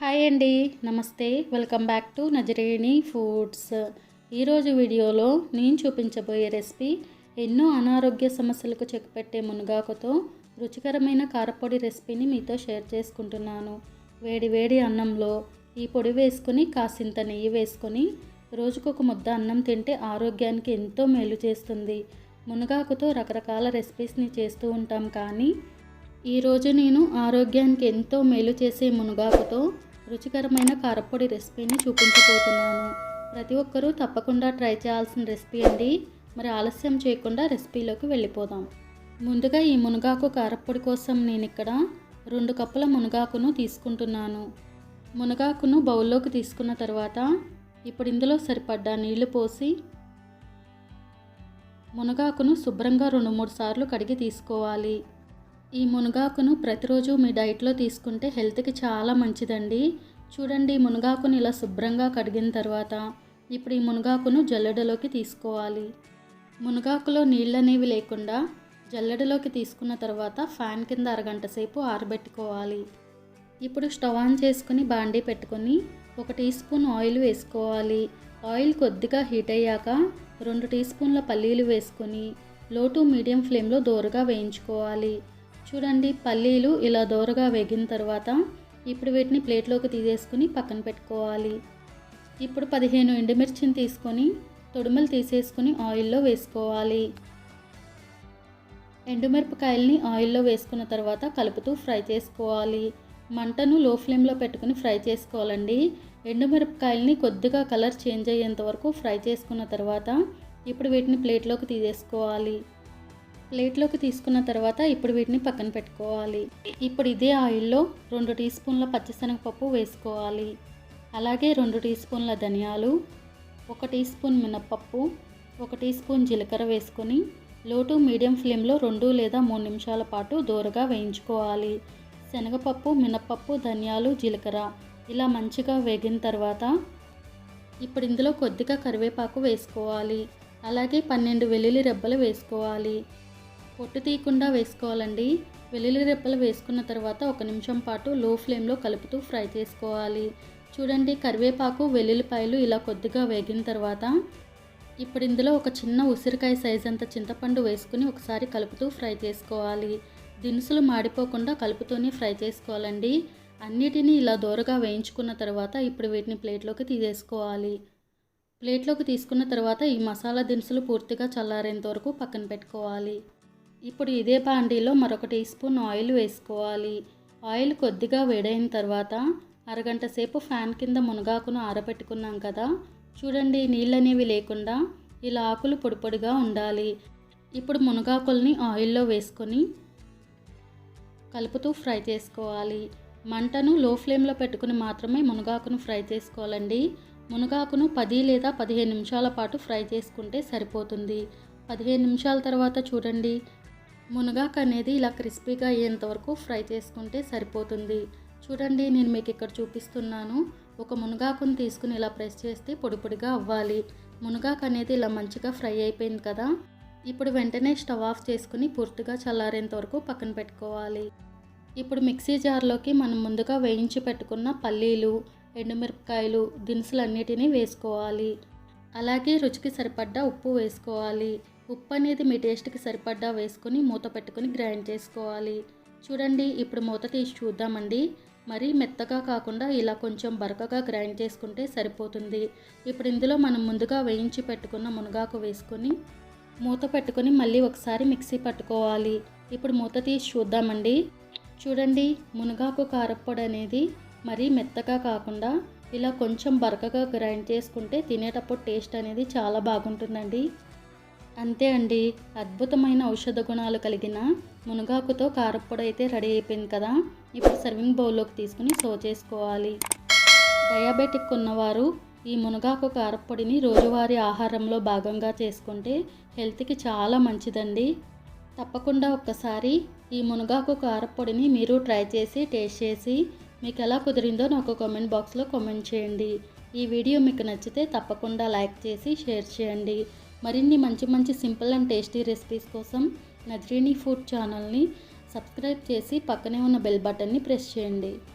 Hi అండి, నమస్తే. Welcome back to Nazareni foods. ఈరోజు వీడియోలో నేను చూపించబోయే రెసిపీ ఎన్నో అనారోగ్య సమస్యలకు చెక్ పెట్టే మునగాకుతో రుచికరమైన కారపొడి రెసిపీని మీతో షేర్ చేసుకుంటున్నాను. వేడి వేడి అన్నంలో ఈ పొడి వేసుకొని కాసింత నెయ్యి వేసుకొని రోజుకొక ముద్ద అన్నం తింటే ఆరోగ్యానికి ఎంతో మేలు చేస్తుంది. మునగాకుతో రకరకాల రెసిపీస్ని చేస్తూ ఉంటాం, కానీ ఈరోజు నేను ఆరోగ్యానికి ఎంతో మేలు చేసే మునగాకుతో రుచికరమైన కారపొడి రెసిపీని చూపించబోతున్నాను. ప్రతి ఒక్కరూ తప్పకుండా ట్రై చేయాల్సిన రెసిపీ అండి. మరి ఆలస్యం చేయకుండా రెసిపీలోకి వెళ్ళిపోదాం. ముందుగా ఈ మునగాకు కారపొడి కోసం నేను ఇక్కడ 2 కప్పుల మునగాకును తీసుకుంటున్నాను. మునగాకును బౌల్లోకి తీసుకున్న తర్వాత ఇప్పుడు ఇందులో సరిపడ్డా నీళ్లు పోసి మునగాకును శుభ్రంగా 2-3 సార్లు కడిగి తీసుకోవాలి. ఈ మునగాకును ప్రతిరోజు మీ డైట్లో తీసుకుంటే హెల్త్కి చాలా మంచిదండి. చూడండి, మునగాకును ఇలా శుభ్రంగా కడిగిన తర్వాత ఇప్పుడు ఈ మునగాకును జల్లెడలోకి తీసుకోవాలి. మునగాకులో నీళ్ళు అనేవి లేకుండా జల్లెడలోకి తీసుకున్న తర్వాత ఫ్యాన్ కింద అరగంట సేపు ఆరబెట్టుకోవాలి. ఇప్పుడు స్టవ్ ఆన్ చేసుకుని బాండీ పెట్టుకొని 1 టీ స్పూన్ ఆయిల్ వేసుకోవాలి. ఆయిల్ కొద్దిగా హీట్ అయ్యాక 2 టీ స్పూన్ల పల్లీలు వేసుకొని లో టు మీడియం ఫ్లేమ్లో దోరగా వేయించుకోవాలి. చూడండి, పల్లీలు ఇలా దోరగా వేగిన తర్వాత ఇప్పుడు వీటిని ప్లేట్లోకి తీసేసుకుని పక్కన పెట్టుకోవాలి. ఇప్పుడు 15 ఎండుమిర్చిని తీసుకొని తొడుమలు తీసేసుకుని ఆయిల్లో వేసుకోవాలి. ఎండుమిరపకాయల్ని ఆయిల్లో వేసుకున్న తర్వాత కలుపుతూ ఫ్రై చేసుకోవాలి. మంటను లో ఫ్లేమ్లో పెట్టుకుని ఫ్రై చేసుకోవాలండి. ఎండుమిరపకాయల్ని కొద్దిగా కలర్ చేంజ్ అయ్యేంత వరకు ఫ్రై చేసుకున్న తర్వాత ఇప్పుడు వీటిని ప్లేట్లోకి తీసేసుకోవాలి. ప్లేట్లోకి తీసుకున్న తర్వాత ఇప్పుడు వీటిని పక్కన పెట్టుకోవాలి. ఇప్పుడు ఇదే ఆయిల్లో 2 టీ స్పూన్ల పచ్చిశనగపప్పు వేసుకోవాలి. అలాగే 2 టీ స్పూన్ల ధనియాలు, 1 టీ స్పూన్ మినప్పప్పు, 1 టీ స్పూన్ జీలకర్ర వేసుకొని లో టు మీడియం ఫ్లేమ్లో 2 లేదా 3 నిమిషాల పాటు దోరగా వేయించుకోవాలి. శనగపప్పు, మినప్పప్పు, ధనియాలు, జీలకర్ర ఇలా మంచిగా వేగిన తర్వాత ఇప్పుడు ఇందులో కొద్దిగా కరివేపాకు వేసుకోవాలి. అలాగే 12 వెల్లుల్లి రెబ్బలు వేసుకోవాలి. పొట్టు తీయకుండా వేసుకోవాలండి. వెల్లుల్లి రెబ్బలు వేసుకున్న తర్వాత 1 నిమిషం పాటు లో ఫ్లేమ్లో కలుపుతూ ఫ్రై చేసుకోవాలి. చూడండి, కరివేపాకు, వెల్లుల్లిపాయలు ఇలా కొద్దిగా వేగిన తర్వాత ఇప్పుడు ఇందులో ఒక చిన్న ఉసిరికాయ సైజ్ అంత చింతపండు వేసుకుని ఒకసారి కలుపుతూ ఫ్రై చేసుకోవాలి. దినుసులు మాడిపోకుండా కలుపుతూనే ఫ్రై చేసుకోవాలండి. అన్నిటినీ ఇలా దోరగా వేయించుకున్న తర్వాత ఇప్పుడు వీటిని ప్లేట్లోకి తీసేసుకోవాలి. ప్లేట్లోకి తీసుకున్న తర్వాత ఈ మసాలా దినుసులు పూర్తిగా చల్లారేంత వరకు పక్కన పెట్టుకోవాలి. ఇప్పుడు ఇదే బాండీలో మరొక టీ స్పూన్ ఆయిల్ వేసుకోవాలి. ఆయిల్ కొద్దిగా వేడైన తర్వాత అరగంట సేపు ఫ్యాన్ కింద మునగాకును ఆరబెట్టుకున్నాం కదా, చూడండి, నీళ్ళు అనేవి లేకుండా ఇలా ఆకులు పొడి పొడిగా ఉండాలి. ఇప్పుడు మునగాకుల్ని ఆయిల్లో వేసుకొని కలుపుతూ ఫ్రై చేసుకోవాలి. మంటను లో ఫ్లేమ్లో పెట్టుకుని మాత్రమే మునగాకును ఫ్రై చేసుకోవాలండి. మునగాకును 10 లేదా 15 నిమిషాల పాటు ఫ్రై చేసుకుంటే సరిపోతుంది. 15 నిమిషాల తర్వాత చూడండి, మునగాకు అనేది ఇలా క్రిస్పీగా అయ్యేంత వరకు ఫ్రై చేసుకుంటే సరిపోతుంది. చూడండి, నేను మీకు ఇక్కడ చూపిస్తున్నాను. ఒక మునగాకును తీసుకుని ఇలా ప్రెస్ చేస్తే పొడి పొడిగా అవ్వాలి. మునగాకు అనేది ఇలా మంచిగా ఫ్రై అయిపోయింది కదా. ఇప్పుడు వెంటనే స్టవ్ ఆఫ్ చేసుకుని పూర్తిగా చల్లారేంత వరకు పక్కన పెట్టుకోవాలి. ఇప్పుడు మిక్సీ జార్లోకి మనం ముందుగా వేయించి పెట్టుకున్న పల్లీలు, ఎండుమిరపకాయలు, దినుసులన్నిటినీ వేసుకోవాలి. అలాగే రుచికి సరిపడ్డ ఉప్పు వేసుకోవాలి. ఉప్పు అనేది మీ టేస్ట్కి సరిపడ్డా వేసుకొని మూత పెట్టుకుని గ్రైండ్ చేసుకోవాలి. చూడండి, ఇప్పుడు మూత తీసి చూద్దామండి. మరీ మెత్తగా కాకుండా ఇలా కొంచెం బరకగా గ్రైండ్ చేసుకుంటే సరిపోతుంది. ఇప్పుడు ఇందులో మనం ముందుగా వేయించి పెట్టుకున్న మునగాకు వేసుకొని మూత పెట్టుకొని మళ్ళీ ఒకసారి మిక్సీ పట్టుకోవాలి. ఇప్పుడు మూత తీసి చూద్దామండి. చూడండి, మునగాకు కారప్పొడి అనేది మరీ మెత్తగా కాకుండా ఇలా కొంచెం బరకగా గ్రైండ్ చేసుకుంటే తినేటప్పుడు టేస్ట్ అనేది చాలా బాగుంటుందండి. అంతే అండి, అద్భుతమైన ఔషధ గుణాలు కలిగిన మునగాకుతో కారప్పొడి అయితే రెడీ అయిపోయింది కదా. ఇప్పుడు సర్వింగ్ బౌల్లోకి తీసుకుని సర్వ్ చేసుకోవాలి. డయాబెటిక్ ఉన్నవారు ఈ మునగాకు కారప్పొడిని రోజువారీ ఆహారంలో భాగంగా చేసుకుంటే హెల్త్కి చాలా మంచిదండి. తప్పకుండా ఒక్కసారి ఈ మునగాకు కారప్పొడిని మీరు ట్రై చేసి టేస్ట్ చేసి మీకు ఎలా కుదిరిందో నాకు కామెంట్ బాక్స్లో కామెంట్ చేయండి. ఈ వీడియో మీకు నచ్చితే తప్పకుండా లైక్ చేసి షేర్ చేయండి. మరిన్ని మంచి మంచి సింపుల్ అండ్ టేస్టీ రెసిపీస్ కోసం నజరేణి ఫుడ్ ఛానల్ని సబ్స్క్రైబ్ చేసి పక్కనే ఉన్న బెల్ బటన్ని ప్రెస్ చేయండి.